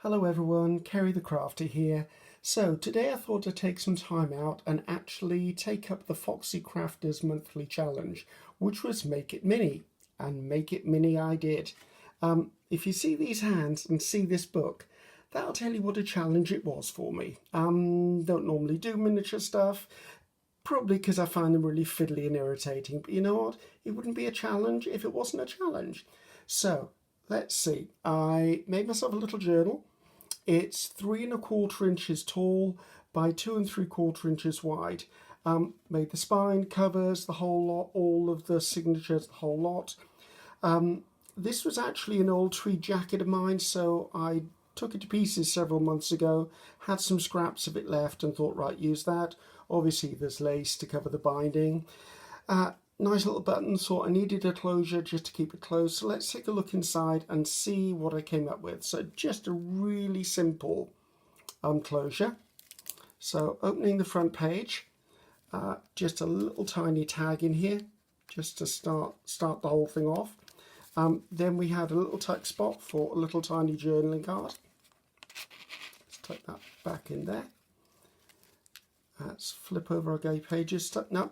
Hello everyone, Ceri the Crafter here. So today I thought I'd take some time out and actually take up the Foxy Crafters monthly challenge, which was Make It Mini. And Make It Mini I did. If you see these hands and see this book, that'll tell you what a challenge it was for me. Don't normally do miniature stuff, probably because I find them really fiddly and irritating. But you know what? It wouldn't be a challenge if it wasn't a challenge. So let's see. I made myself a little journal. It's 3¼ inches tall by 2¾ inches wide. Made the spine, covers, the whole lot, all of the signatures, the whole lot. This was actually an old tweed jacket of mine, so I took it to pieces several months ago, had some scraps of it left and thought, right, use that. Obviously there's lace to cover the binding. Nice little button, so I needed a closure just to keep it closed. So let's take a look inside and see what I came up with. So just a really simple closure. So opening the front page, just a little tiny tag in here, just to start the whole thing off. Then we had a little tuck spot for a little tiny journaling card. Let's tuck that back in there. Let's flip over our gay pages. Stuck now.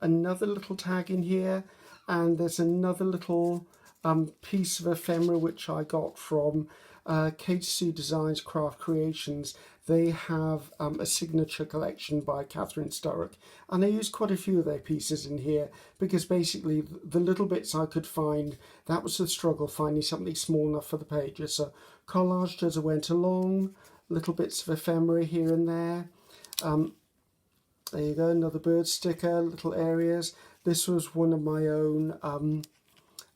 Another little tag in here, and there's another little piece of ephemera which I got from KTC Designs Craft Creations. They have a signature collection by Catherine Sturrock, and I used quite a few of their pieces in here because basically the little bits I could find, that was the struggle, finding something small enough for the pages. So collaged as I went along, little bits of ephemera here and there. There you go, another bird sticker, little areas. This was one of my own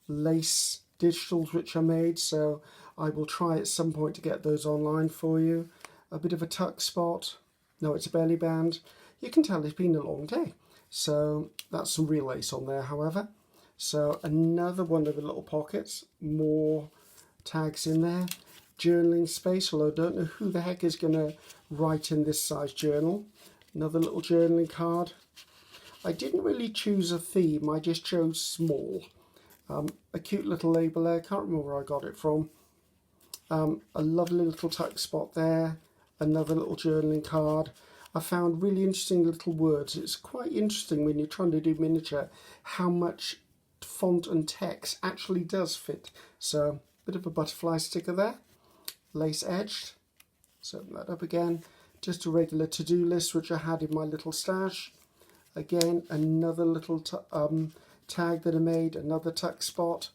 lace digitals which I made, so I will try at some point to get those online for you. A bit of a tuck spot. No, it's a belly band. You can tell it's been a long day. So that's some real lace on there, however. So another one of the little pockets, more tags in there. Journaling space, although I don't know who the heck is going to write in this size journal. Another little journaling card. I didn't really choose a theme, I just chose small. A cute little label there, can't remember where I got it from. A lovely little tuck spot there. Another little journaling card. I found really interesting little words. It's quite interesting when you're trying to do miniature how much font and text actually does fit. So, a bit of a butterfly sticker there. Lace edged. So open that up again. Just a regular to-do list which I had in my little stash. Again, another little tag that I made, another tuck spot.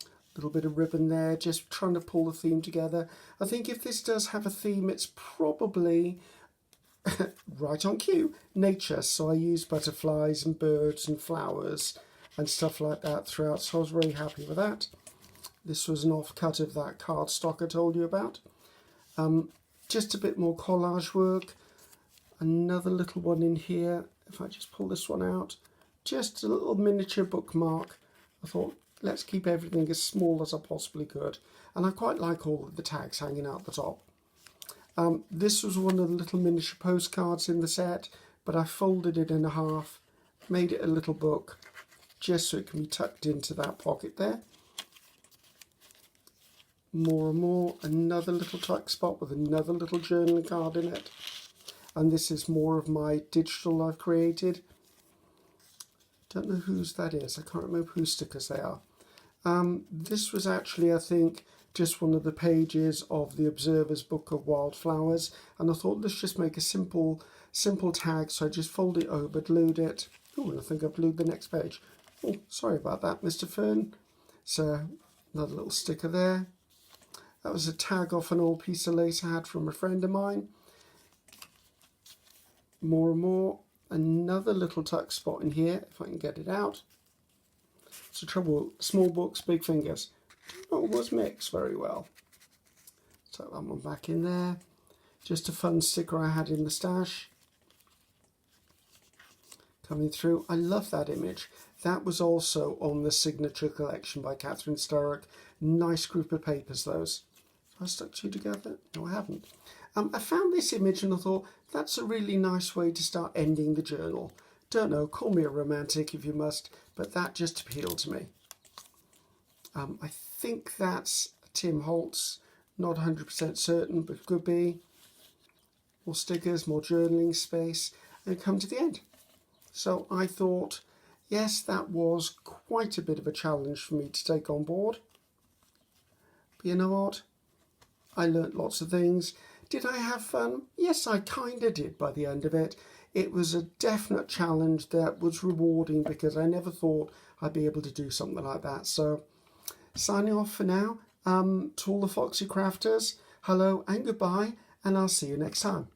A little bit of ribbon there, just trying to pull the theme together. I think if this does have a theme, it's probably right on cue, nature. So I used butterflies and birds and flowers and stuff like that throughout, so I was really happy with that. This was an offcut of that cardstock I told you about. Just a bit more collage work. Another little one in here. If I just pull this one out, just a little miniature bookmark. I thought, let's keep everything as small as I possibly could. And I quite like all of the tags hanging out the top. This was one of the little miniature postcards in the set, but I folded it in half, made it a little book, just so it can be tucked into that pocket there. More and more, another little tuck spot with another little journaling card in it. And this is more of my digital I've created. Don't know whose that is. I can't remember whose stickers they are. This was actually, I think, just one of the pages of the Observer's Book of Wildflowers. And I thought, let's just make a simple tag. So I just fold it over, glued it. Oh, and I think I've glued the next page. Oh, sorry about that, Mr. Fern. So another little sticker there. That was a tag off an old piece of lace I had from a friend of mine. More and more. Another little tuck spot in here, if I can get it out. It's the trouble, small books, big fingers. Don't always mix very well. Tuck that one back in there. Just a fun sticker I had in the stash. Coming through. I love that image. That was also on the signature collection by Catherine Sturrock. Nice group of papers, those. Have I stuck two together? No, I haven't. I found this image and I thought, that's a really nice way to start ending the journal. Don't know, call me a romantic if you must, but that just appealed to me. I think that's Tim Holtz Not 100% certain, but could be. More stickers, more journaling space, and come to the end. So I thought, yes, that was quite a bit of a challenge for me to take on board. But you know what? I learnt lots of things. Did I have fun? Yes, I kind of did by the end of it. It was a definite challenge that was rewarding because I never thought I'd be able to do something like that. So, signing off for now. To all the Foxy Crafters, hello and goodbye, and I'll see you next time.